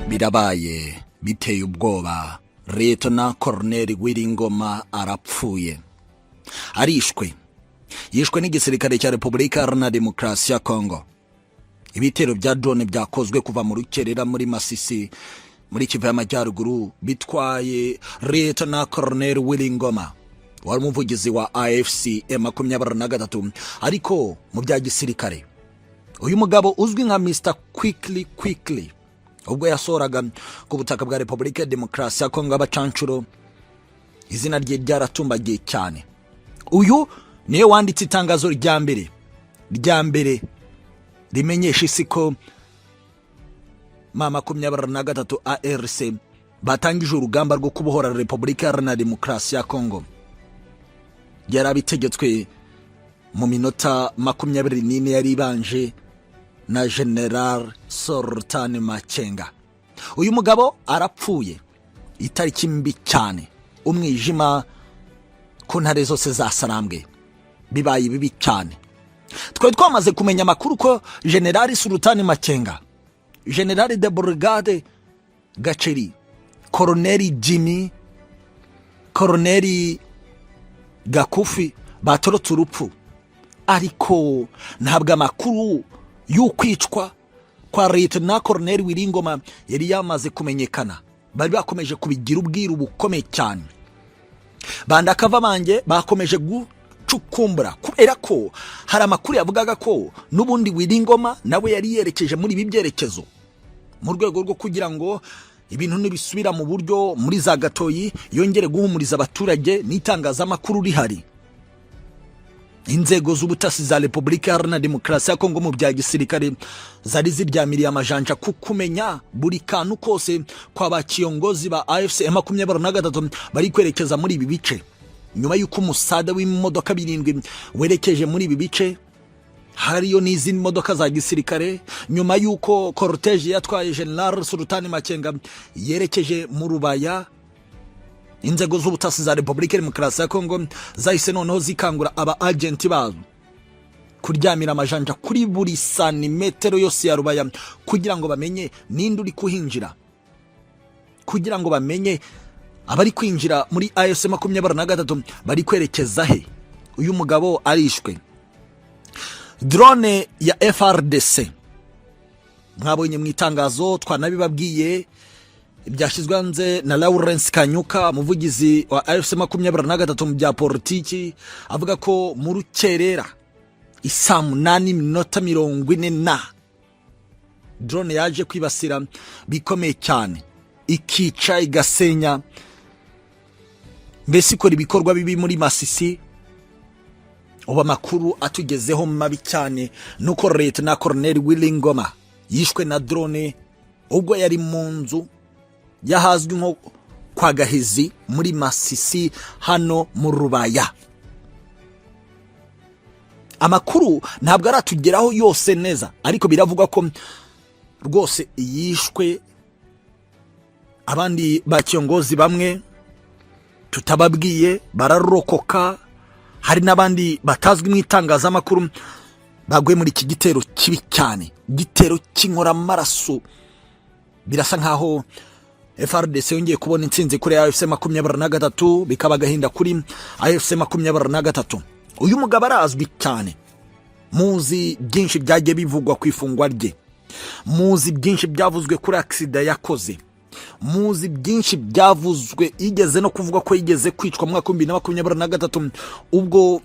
birabaye biteye ubwoba. Leta Colonel Willy NGOMA arapfuye, arishwe, yishwe n'igisirikare cya Repubulika Iharanira Demokarasi ya Kongo. Ibitero bya drone byakozwe kuva mu rukerera muri Masisi muri Kivu y'Amajyaruguru bitwaye Leta Colonel Willy NGOMA, wari umuvugizi wa AFC M23, ariko mu bya gisirikare uyu mugabo uzwi nka Mr Quickly ubwo yasoraga ku butaka bwa Repubulika ya Demokarasi ya Kongo abacancuro, izina rye ryaratumbagiye cyane. Uyu niye wanditse itangazo rya mbere rimenyesha isi ko M23 ARC batangije urugamba rwo kubohora Repubulika Iharanira Demokarasi ya Kongo. Yarabitegetswe mu minota 24 yari ibanje na General Sultan Makenga. Uyu mugabo arapfuye itariki mbi cyane, umwijima ku ntare zose zasarambwe, bibaye bibi cyane. Twe twamaze kumenya makuru ko General Sultan Makenga, General de Brigade Gacheri, Colonel Jimmy, Colonel Gakufi batorotse urupfu, ariko ntabwo amakuru y'ukwicwa kwa Leta Colonel Willy NGOMA yari yamaze kumenyekana. Bari bakomeje kubigira ubwiru bukomeye cyane. Bandakava banjye bakomeje gucukumbura kubera ko hari amakuru yavugaga ko n'ubundi Willy NGOMA nawe yari yerekeje muri ibi byerekezo mu rwego rwo kugira ngo ibintu nibisubira mu buryo muri za gatoyi, yongere guhumuriza abaturage n'itangazamakuru rihari. Inzego z'ubutasi za Repubulika Iharanira Demokarasi ya Kongo mu bya gisirikare zari ziryamiriye amajanja kukumenya buri kantu kose kwa bakiyongozi ba AFC M23 bari kwerekeza muri ibi bice, nyuma y'uko umusada w'imodoka 7 werekeje muri ibi bice. Hariyo n'izindi modoka za gisirikare, nyuma y'uko cortege yatwaye General Sultan Makenga yerekeje mu Rubaya. Inzego z'ubutasi za Repubulika Demokarasi ya Kongo zahise noneho zikangura aba agenti bazo kuryamira amajanja kuri buri santimetero yose ya Rubaya kugira ngo bamenye ninde uri kuhinjira, kugira ngo bamenye abari kwinjira muri AFC 23 bari kwerekeza he. Uyu mugabo arishwe. Drone ya FRDC mwabonye mu itangazo twanabibabwiye, byashizwe hanze na Lawrence Kanyuka, umuvugizi wa AFC 23 mu bya politiki, avuga ko mu rukerera isaa 8:40 drone yaje kwibasira bikomeye cyane, ikica igasenya, mbese ikora ibikorwa bibi muri Masisi. Uba makuru atugezeho mabi cyane nuko Leta Colonel Willy NGOMA yishwe na drone ubwo yari mu nzu yahazwi nko kwa Gahizi muri Masisi hano mu Rubaya. Amakuru ntabwo aratugeraho yose neza, ariko biravugwa ko rwose yishwe. Abandi bakiyongozi bamwe tutababwiye bararokoka, hari n'abandi batazwi mu itangazamakuru bagwe muri iki gitero kibi cyane, gitero cy'inkora amaraso. Birasa nkaho FRDC yongeye kubona intsinzi kuri AFC 23, bikaba gahinda kuri AFC 23. Uyu mugabo arazwi cyane, muzi byinshi byagiye bivugwa ku ifungwa rye, muzi byinshi byavuzwe kuri accident yakoze, muzi byinshi byavuzwe igeze no kuvuga ko yigeze kwicwa mu mwaka 2023 ubwo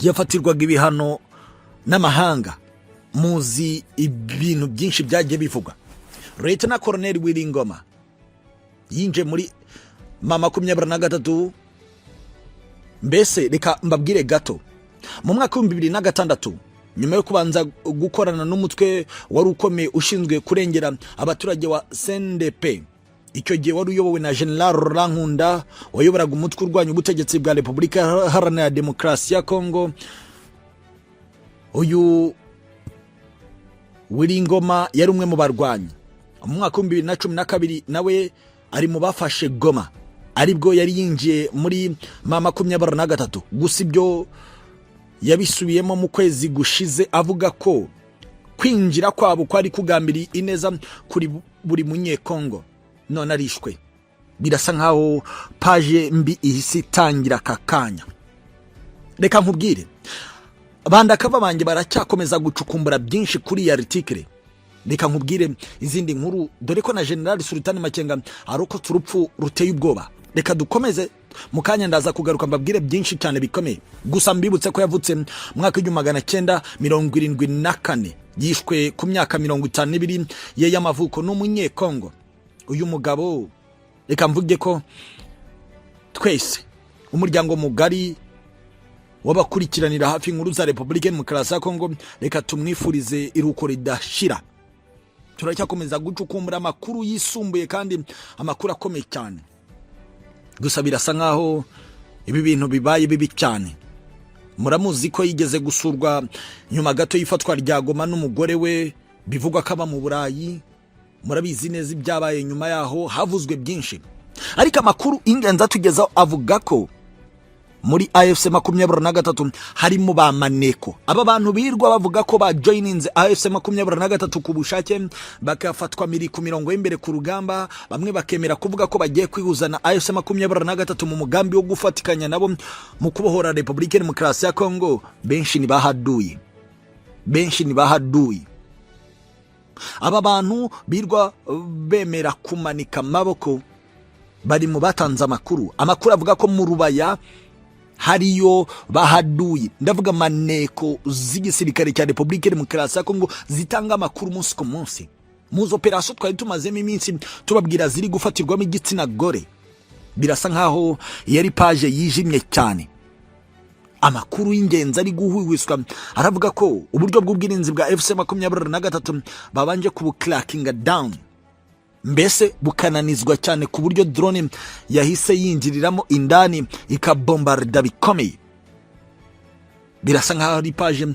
yafatirwaga ibihano n'amahanga. Muzi ibintu byinshi byagiye bivugwa. Leta Colonel Willy NGOMA yinje muri M23. Mbese reka mbabwire gato, mu mwaka 2006 nyuma yo kubanza gukorana n'umutwe wari ukomeye ushinzwe kurengera abaturage wa CNDP, icyo gihe wari uyobowe na General Rankunda wayoboraga umutwe urwanya ubutegetsi bwa Repubulika Iharanira Demokarasi ya Kongo. Uyu Willy NGOMA yari umwe mu barwanyi. Mu mwaka 2012 nawe ari mu bafashe Goma, aribwo yari yinjiye muri M23. Gusa ibyo yabisubiyemo mu kwezi gushize avuga ko kwinjira kwabo kwari kugambiriye ineza kuri buri munyekongo, none arishwe. Birasa nkaho paje mbi ihise itangira kakanya. Reka nkubwire, bandakava banjye baracyakomeza gucukumbura byinshi kuri ya article. Reka nkubwire izindi nkuru, dore ko na General Sultan Makenga arokotse urupfu ruteye ubwoba. Reka dukomeze mukanya, ndaza kugaruka mbabwire byinshi cyane bikomeye. Gusa mbibutse ko yavutse mwaka w'1974, yishwe ku myaka 52 ye y'amavuko n'umunyekongo. Uyu mugabo, reka mvuge ko twese umuryango mugari wabakurikiranira hafi inkuru za Republika Demokarasi ya Kongo, reka tumwifurize iruko ridashira. Turacyakomeza gucukumbura amakuru yisumbuye kandi amakuru akomeye cyane. Gusa birasa nkaho ibi bintu bibaye bibi cyane. Muramuzi ko yigeze gusurwa nyuma gato yifatwa rya Goma n'umugore we, bivugwa ko aba mu Burayi. Murabizi neza ibyabaye nyuma yaho, havuzwe byinshi. Ariko amakuru ingenza tugezaho avuga ko muri AFC 23 harimo ba maneko. Aba bantu birwa bavuga ko ba joininze AFC 23 ku bushake, bakafatwa miri ku mirongo y'imbere ku rugamba. Bamwe bakemera kuvuga ko bagiye kwihuza na AFC 23 mu mugambi wo gufatikanya nabo mu kubohora Republika Demokarasi ya Kongo. Benshi ni bahaduye. Aba bantu birwa bemera kumanika amaboko bari mu batanze amakuru avuga ko mu Rubaya hariyo bahaduye. Ndavuga maneko z'igisirikare cya Republika Demokarasi ya Kongo zitanga amakuru umunsi ku munsi. Muzo operation twari tumazemo iminsi tubabwira ziri gufatirwamo igitsina gore. Birasa nkaho yari page yijimye cyane. Amakuru y'ingenzi ari guhwiwiswa aravuga ko uburyo bw'ubwirinzi bwa FC 23 babanje kubucrackinga down, mbese bukananizwa cyane ku buryo drone yahise yinjiriramo indani ikabombarda bikomeye. Birasa nkaho ari page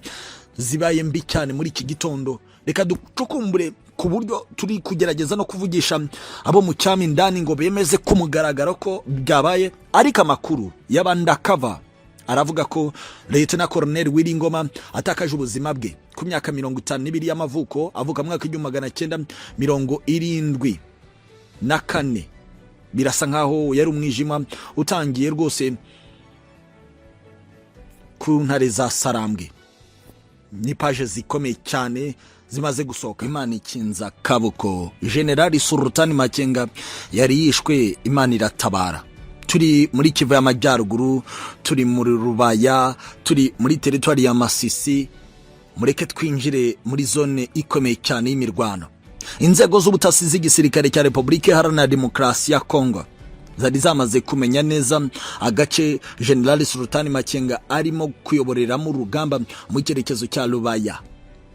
zibaye mbi cyane muri iki gitondo. Reka ducukumbure ku buryo turi kugerageza no kuvugisha abo mu cyami indani ngo bemeze kumugaragara ko byabaye. Ariko amakuru y'abandakava aravuga ko Lieutenant Colonel Willy NGOMA atakaje ubuzima bwe ku myaka 52 y'amavuko, avuka mwaka w'1974. Birasa nkaho yari umwijima utangiye rwose ku ntare za Sarambwe. Ni page zikomeye cyane zimaze gusohoka. Imana ikinza kaboko. General Sultan Makenga yari yishwe, Imana iratabara. Turi muri Kivu y'Amajyaruguru, turi muri Rubaya, turi muri territoire ya Masisi. Mureke twinjire muri zone ikomeye cyane y'imirwano. Inzego z'ubutasi z'igisirikare cya Republika Iharanira Demokarasi ya Kongo zari zamaze kumenya neza agace General Sultan Makenga arimo kuyoboreramo urugamba mu cyerekezo cya Rubaya.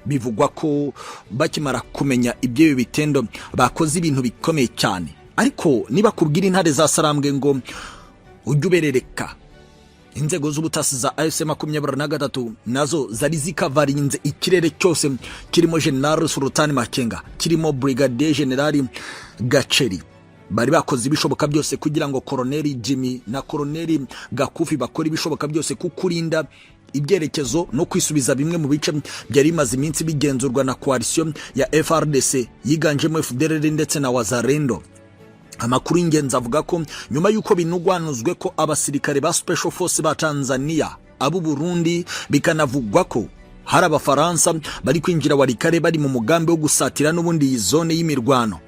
Bivugwa ko bakimara kumenya ibyo bitendo bakoze ibintu bikomeye cyane. Ariko niba kubwira intare za Sarambwe ngo ujye uberereka, inzego z'ubutasi za AFC 23 nazo zari zikavarinze ikirere cyose kirimo General Sultan Makenga, kirimo Brigadier General Gacheri. Bari bakoze ibishoboka byose kugira ngo Colonel Jimmy na Colonel Gakufi bakora ibishoboka byose kukurinda ibyerekezo no kwisubiza bimwe mu bice byari bimaze iminsi bigenzurwa na coalition ya FRDC yiganjemo FDLR ndetse na Wazalendo. Amakuru ingenzi avuga ko nyuma yuko binugwanuzwe ko abasirikare ba Special Force ba Tanzania, abo Burundi, bikanavugwa ko hari abafaransa bari kwinjira warikare bari mu mugambi wo gusatira n'ubundi izone y'imirwano.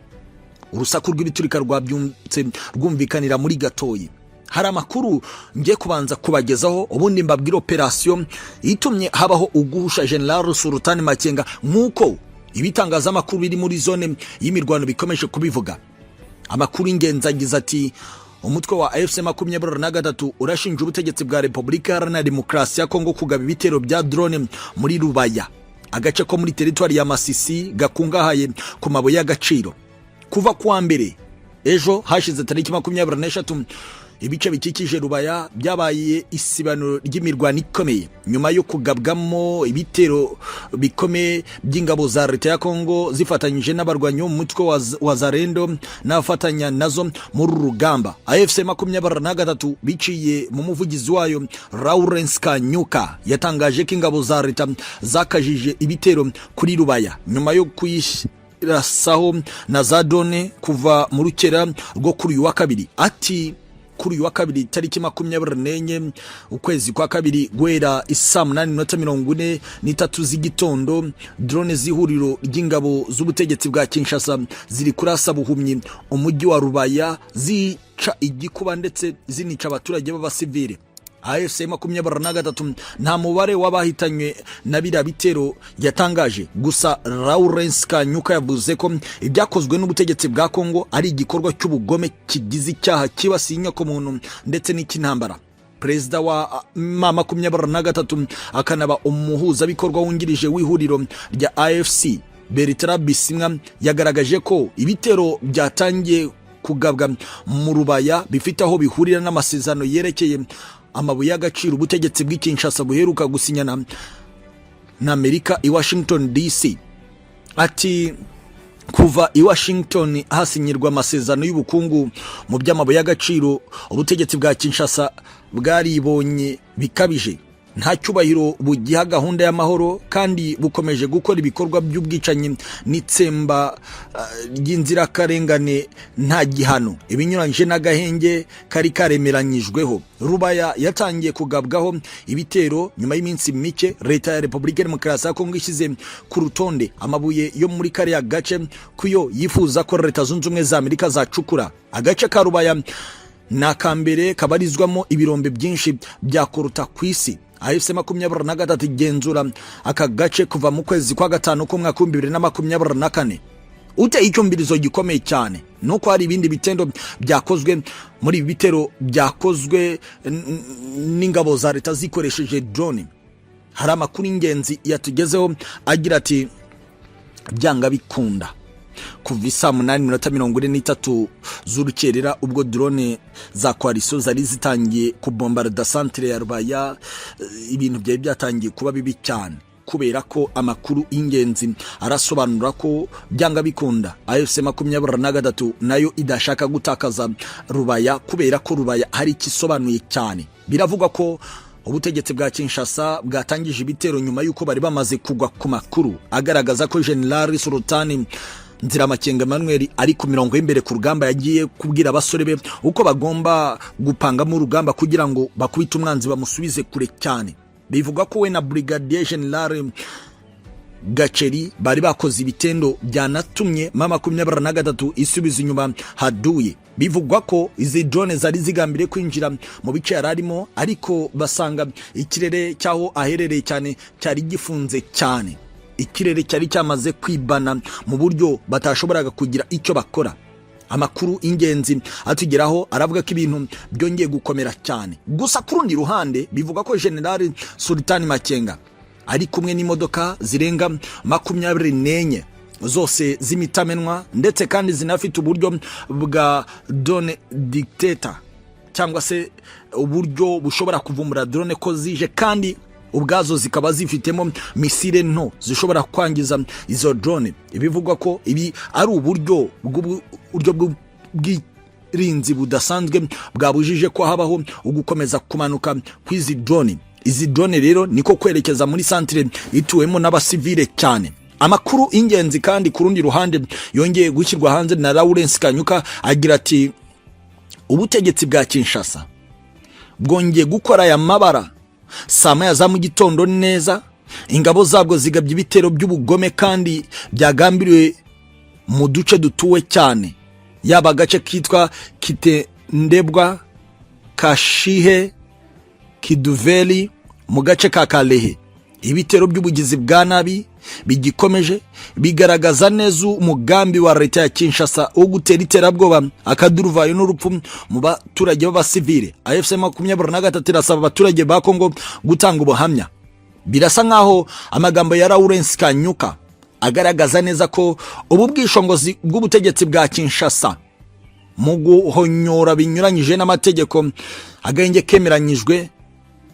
Urusaku rw'ibiturika rwabyumtse rwumvikanira muri Gatoyi. Hari amakuru ngiye kubanza kubagezaho, ubundi mbabwira operation itumye habaho uguhusha General Sultan Makenga nkuko ibitangaza amakuru biri muri zone y'imirwano bikomeje kubivuga. Amakuru ingenzi agize ati umutwe wa AFC 23 urashinja ubutegetsi bwa Republika Iharanira Demokarasi ya Kongo kugaba ibitero bya drone muri Rubaya, agace ko muri territoire ya Masisi gakungahaye ku mabuye y'agaciro. Kuva kuwa mbere ejo hashize tariki 23 ibice bikikije Rubaya byabaye isibano ry'imirwano ikomeye nyuma yo kugabwamo ibitero bikomeye by'ingabo za leta ya Kongo zifatanyije n'abarwanyi mu mutwe wa Zarendo n'afatanya nazo muri rugamba. AFC 23 biciye mu muvugizi wayo Lawrence Kanyuka yatangaje ko ingabo za leta zakajije ibitero kuri Rubaya nyuma yo kuyirasaho na za drone kuva mu rukera rwo kuri uyu wa kabiri. Ati kuri uyu wa kabiri tariki 24 ukwezi kwa kabiri gwera isaa 8:43 z'igitondo, drone z'ihuriro ry'ingabo z'ubutegetsi bwa Kinshasa ziri kurasa buhumyi umujyi wa Rubaya zica igikuba ndetse zinica abaturage b'abasivile. AFC 23 nta mubare wabahitanywe na bira bitero yatangaje, gusa Lawrence Kanyuka yavuze ko ibyakozwe n'ubutegetsi bwa Kongo ari igikorwa cy'ubugome kigize icyaha kibasiye inyokomuntu ndetse n'ikintambara. Perezida wa 23 akanaba umuhuza bikorwa wungirije w'ihuriro rya AFC Bertrand Bisimwa yagaragaje ko ibitero byatangiye kugabwa mu Rubaya bifite aho bihurira n'amasezerano yerekeye amabuye y'agaciro ubutegetsi bw'Kinshasa buheruka gusinyana na Amerika i Washington DC. Ati kuva i Washington hasinyirwa amasezerano y'ubukungu mu by'amabuye y'agaciro, ubutegetsi bwa Kinshasa bwaribonye bikabije, nta cyubahiro bugiha gahunda y'amahoro kandi bukomeje gukora ibikorwa by'ubwicanyi n'itsemba ry'inzirakarengane nta gihano ibinyuranyije n'agahenge kari karemeranyijweho. Rubaya yatangiye kugabwaho ibitero nyuma y'iminsi mike leta ya Repubulika Demokarasi ya Kongo ishyize ku rutonde amabuye yo muri kariya gace kuyo yifuza ko leta zunze ubumwe za Amerika zacukura. Agace ka Rubaya nakambere kabarizwamo ibirombe byinshi bya koruta ku isi. AFC 23 igenzura aka gace kuva mu kwezi kwa gatanu k'umwaka 2024. Ute icyumbirizo gikomeye cyane nuko hari ibindi bitendo byakozwe muri bitero byakozwe n'ingabo za leta zikoresheje drone. Hari amakuru ingenzi yatugezeho agira ati byanga bikunda kuva isaa 8:43 z'urukerera ubwo drone za Coalition zari zitangiye kubombarda centre ya Rubaya, ibintu byari byatangiye kuba bibi cyane kubera ko amakuru ingenzi arasobanura ko byanga bikunda AFC 23 nayo idashaka gutakaza Rubaya kubera ko Rubaya hari kisobanuye cyane. Biravuga ko ubutegetsi bwa Kinshasa bwatangije ibitero nyuma yuko bari bamaze kugwa ku makuru agaragaza ko General Sultani Nziramakenga Emmanuel ari ku mirongo y'imbere ku rugamba, yagiye kubwira abasore be uko bagomba gupanga mu rugamba kugira ngo bakubite umwanzi bamusubize kure cyane. Bivuga ko we na Brigadier General Gacheri bari bakoze ibitendo byanatumye 23 isubiza inyuma haduye. Bivugwa ko izi drone zari zigambire kwinjira mu bice yararimo, ariko basanga ikirere cyaho aherereye cyane cyari gifunze cyane. Ikirere cyari cyamaze kwibana mu buryo batashoboraga kugira icyo bakora. Amakuru ingenzi atugeraho aravuga ko ibintu byongeye gukomera cyane. Gusa ku rundi ruhande bivuga ko General Sultani Makenga ari kumwe n'imodoka zirenga 24 zose zimitamenwa ndetse kandi zinafite uburyo bwa drone dictator cyangwa se uburyo bushobora kuvumbura drone ko zije, kandi ubwazo zikaba zifitemo misile nto zishobora kwangiza izo drone. Ibivugwa ko ibi ari uburyo bw'ubwirinzi budasanzwe bwabujije ko habaho ugukomeza kumanuka kw'izi drone. Izi drone rero niko kwerekeza muri centre ituwemo n'abasivile cyane. Amakuru ingenzi kandi ku rundi ruhande yongeye gushyirwa hanze na Lawrence Kanyuka agira ati ubutegetsi bwa Kinshasa bwongeye gukora aya mabara saa moya za mu gitondo neza. Ingabo zabwo zigabye ibitero by'ubugome kandi byagambiriwe mu duce dutuwe cyane, yaba agace kitwa Kitendebwa, Kashihe, Kiduveli mu gace ka Kalehe. Ibitero by'ubugizi bwa nabi bigikomeje bigaragaza neza umugambi wa leta ya Kinshasa wo gutera iterabwoba akaduruvayo n'urupfu mu baturage b'abasivile. AFC 23 irasaba abaturage ba Kongo gutanga ubuhamya. Birasa nkaho amagambo ya Lawrence Kanyuka agaragaza neza ko ubu bwishongozi bw'ubutegetsi bwa Kinshasa mu guhonyora binyuranyije n'amategeko agenge kemeranyijwe,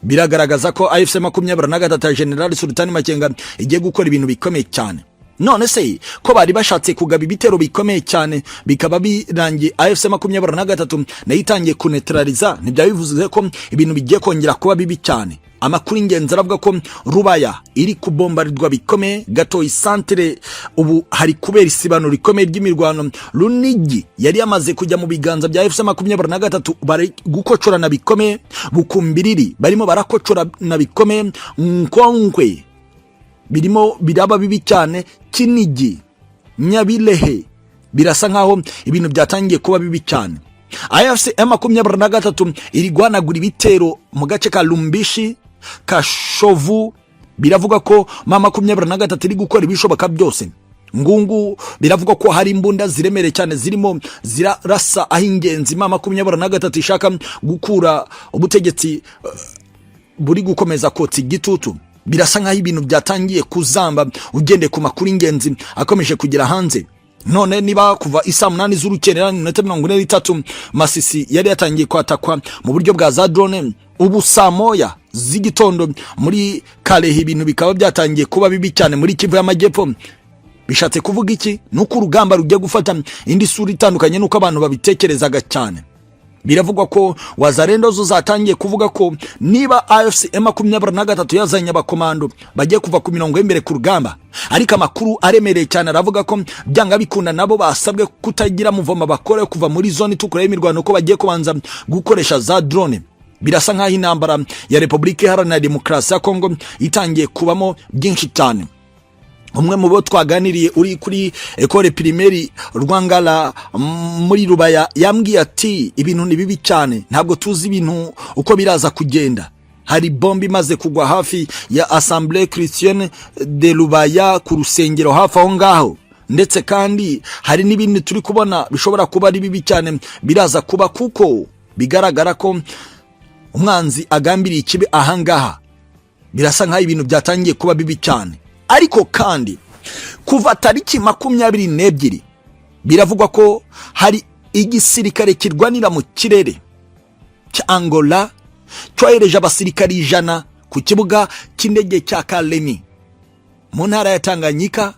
biragaragaza ko AFC 23 ya General Sultan Makenga igiye gukora ibintu bikomeye cyane. None se ko bari bashatse kugaba ibitero bikomeye cyane bikaba birangiye AFC 23 nayo itangiye kunetraliza, nibyo bivuze ko ibintu bigiye kongera kuba bibi cyane. Amakuru ingenzi aravuga ko Rubaya iri kubombarirwa bikomeye, gato isantere ubu hari kubera isibano rikomeye ry'imirwano. Runigi yari yamaze kujya mu biganza bya AFC 23 bari gukocorana bikomeye, Bukumbiriri barimo barakocorana bikomeye, Nkongwe birimo biraba bibi cyane, Kinigi, Nyabilehe birasa nkaho ibintu byatangiye kuba bibi cyane. AFC 23 iri guhanagura ibitero mu gace ka Lumbishi, Kashovu, biravuga ko mama 23 iri gukora ibishoboka byose. Ngungu biravuga ko hari imbunda ziremere cyane zirimo zirarasa aho ingenzi mama 23 ishaka gukura ubutegetsi buri gukomeza kotsa igitutu. Birasa nkaho ibintu byatangiye kuzamba ugende ku makuru ingenzi akomeje kugira hanze. None niba kuva isa 8 z'urukerera n'inota 43 Masisi yari yatangiye kwatakwa mu buryo bwa za drone, ubu saa moya z'igitondo muri Kalehe ibintu bikaba byatangiye kuba bibi cyane muri Kivu y'Amajyepfo. Bishatse kuvuga iki? Nuko urugamba rugiye gufata indi sura itandukanye nuko abantu babitekerezaga cyane. Biravugwa ko Wazalendo zo zatangiye kuvuga ko niba AFC 23 yazanye abakomando bagiye kuva ku mirongo y'imbere ku rugamba, ariko amakuru aremereye cyane aravuga ko byanga bikunda nabo basabwe kutagira muvoma bakore kuva muri zone itukura y'imirwano, ko bagiye kubanza gukoresha za drone. Birasa nkaho intambara ya Republika Iharanira Demokarasi ya Kongo itangiye kubamo byinshi cyane. Umwe mu bo twaganiriye uri kuri Ecole Primaire Rwangala muri Rubaya yambwiye ati ibintu ni bibi cyane, ntabwo tuzi ibintu uko biraza kugenda. Hari bombi maze kugwa hafi ya Assemblée Chrétienne de Rubaya ku rusengero hafi aho ngaho, ndetse kandi hari n'ibindi turi kubona bishobora kuba ari bibi cyane biraza kuba, kuko bigaragara ko umwanzi agambiriye ikibi ahangaha. Birasa nkaho ibintu byatangiye kuba bibi cyane. Ariko kandi kuva tariki 22 biravugwa ko hari igisirikare kirwanira mu kirere cya Angola cyohereje abasirikari 100 ku kibuga cy'indege cya Kalemi mu ntara ya Tanganyika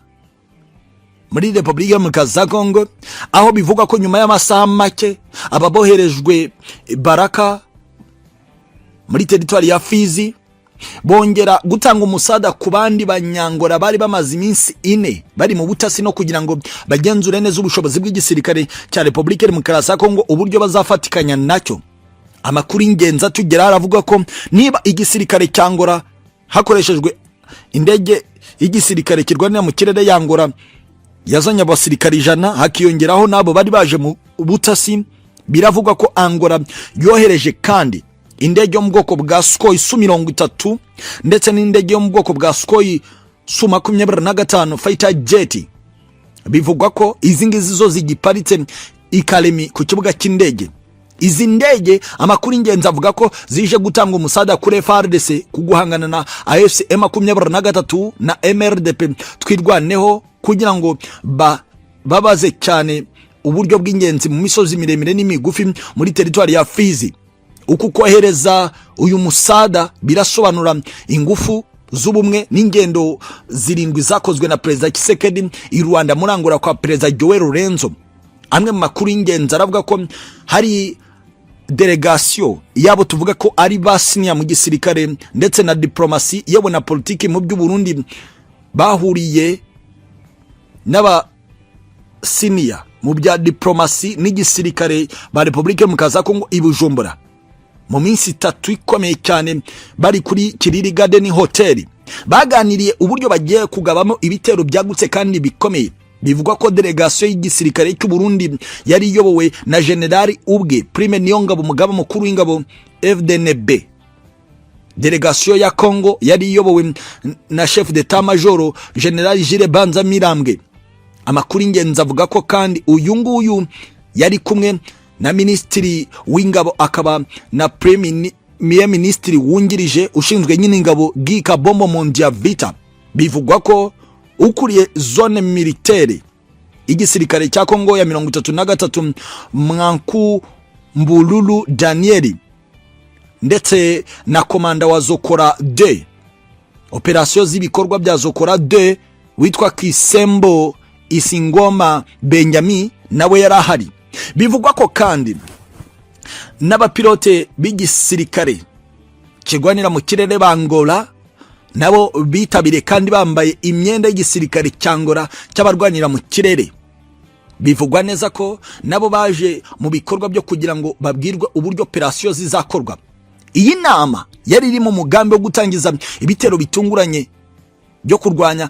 muri Republika ya Kongo, aho bivuga ko nyuma y'amasaha make ababoherejwe Baraka muri territoire ya Fizi bongera gutanga umusada ku bandi banyangora bari bamaze iminsi 4 bari mu butasi no kugira ngo bagenzure neza ubushobozi bw'igisirikare cya Republika Demokarasi ya Kongo uburyo bazafatikanya nacyo. Amakuru ingenzi atugera aravuga ko niba igisirikare cyangora hakoreshejwe indege igisirikare kirwanira mu kirere yangora yazanye abasirikari 100 hakiyongeraho nabo bari baje mu butasi, biravugwa ko Angola yohereje kandi indege yo mu bwoko bwa Sukhoi Su-30 ndetse n'indege yo mu bwoko bwa Sukhoi Su-25 fighter jet. Bivugwa ko izi ngizi zo zigiparitse Ikalemi ku kibuga cy'indege. Izi ndege amakuru ingenzi avuga ko zije gutanga umusada kuri FARDC kuguhangana na AFC 23 na MRDP twirwaneho kugira ngo babaze cyane uburyo bw'ingenzi mu misozi miremire n'imigufi muri territoire ya Fizi. Uku kohereza uyu musada birasobanura ingufu z'ubumwe n'ingendo zirindwi zakozwe na Perezida Kisekedi i Rwanda murangura kwa Perezida Joel Lorenzo. Amwe mu makuru y'ingenzi aravuga ko hari delegation yabo tuvuga ko ari basinya mu gisirikare ndetse na diplomasi yabo na politiki mu by'u Burundi bahuriye n'aba senior mu bya diplomasi n'igisirikare ba Republika mu kaza Kongo i Bujumbura mu minsi 3 ikomeye cyane bari kuri Kiriri Garden Hotel. Baganiriye uburyo bagiye kugabamo ibitero byagutse kandi bikomeye. Bivugwa ko delegation y'igisirikare cy'u Burundi yari iyobowe na General ubwe Prime Niyongabo umugaba mukuru w'ingabo FDNB. Delegation ya Kongo yari iyobowe na Chef d'Etat Major General Jire Banza Mirambwe. Amakuru ingenzi avuga ko kandi uyu nguyu yari kumwe na Ministry w'ingabo akaba na Premier Ministry wungirije ushinzwe nyine ingabo Gika Bombo Mondia Vita. Bivugwa ko ukuriye zone militaire igisirikare cya Kongo ya 33 Mwanku Mbululu Danieli ndetse na komanda wa Zokora 2 operasiyo z'ibikorwa bya Zokora 2 witwa Kisembo Isingoma Benjamin nawe yarahari. Bivugwa ko kandi n'abapilote b'igisirikare kigwanira mu kirere bangola nabo bitabire kandi bambaye imyenda y'igisirikare cyangora cy'abarwanira mu kirere. Bivugwa neza ko nabo baje mu bikorwa byo kugira ngo babwirwe uburyo operasiyo zizakorwa. Iyi nama yari iri mu mugambi wo gutangiza ibitero bitunguranye byo kurwanya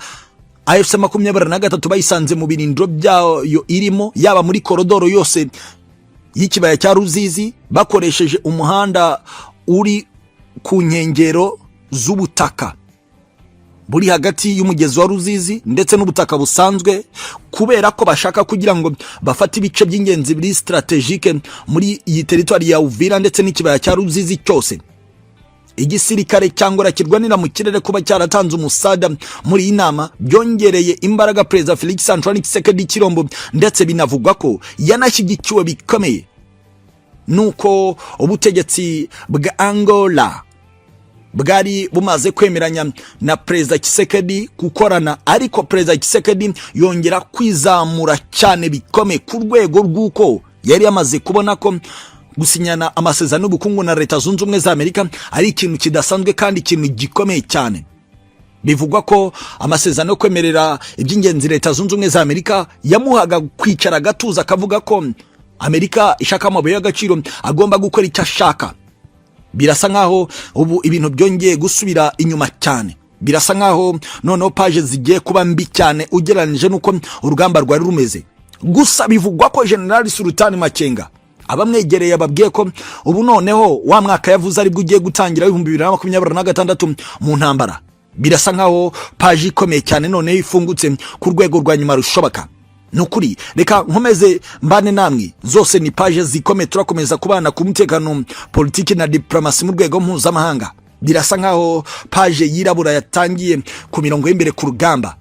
AFC 23 bayisanze mu birindiro byayo irimo, yaba muri korodoro yose y'ikibaya cya Ruzizi, bakoresheje umuhanda uri ku nkengero z'ubutaka buri hagati y'umugezi wa Ruzizi ndetse n'ubutaka busanzwe, kubera ko bashaka kugira ngo bafate ibice by'ingenzi biri strategique muri iyi territoire ya Uvira ndetse n'ikibaya cya Ruzizi cyose. Igisirikare cyangwa kirwanira mu kirere kuba cyaratanze umusada muri inama byongereye imbaraga President Felix Antoine Tshisekedi Chilombo, ndetse binavugwa ko yanashyigikiwe bikomeye nuko ubutegetsi bwa Angola bwari bumaze kwemeranya na President Tshisekedi gukorana, ariko President Tshisekedi yongera kwizamura cyane bikomeye ku rwego rw'uko yari yamaze kubona ko gusinyana amasezerano y'ubukungu na Leta Zunze Ubumwe za Amerika ari ikintu kidasanzwe kandi ikintu gikomeye cyane. Bivugwa ko amasezerano yo kwemerera iby'ingenzi Leta Zunze Ubumwe za Amerika yamuhaga kwicara gatuza akavuga ko Amerika ishaka amabuye y'agaciro agomba gukora icyo ashaka. Birasa nkaho ubu ibintu byongeye gusubira inyuma cyane. Birasa nkaho noneho page zigiye kuba mbi cyane ugereranije nuko urugamba rwari rumeze. Gusa bivugwa ko General Sultan Makenga abamwegereye ababwiye ko ubu noneho wa mwaka yavuze ari bwo ugiye gutangira 2026 mu ntambara. Birasa nkaho page ikomeye cyane noneho ifungutse ku rwego rwa nyuma rushoboka. Nukuri reka nkomeze mbane namwe, zose ni page zikomeye, turakomeza kubana ku mutekano, politiki na diplomasi mu rwego mpuzamahanga. Birasa nkaho page yirabura yatangiye ku mirongo y'imbere ku rugamba.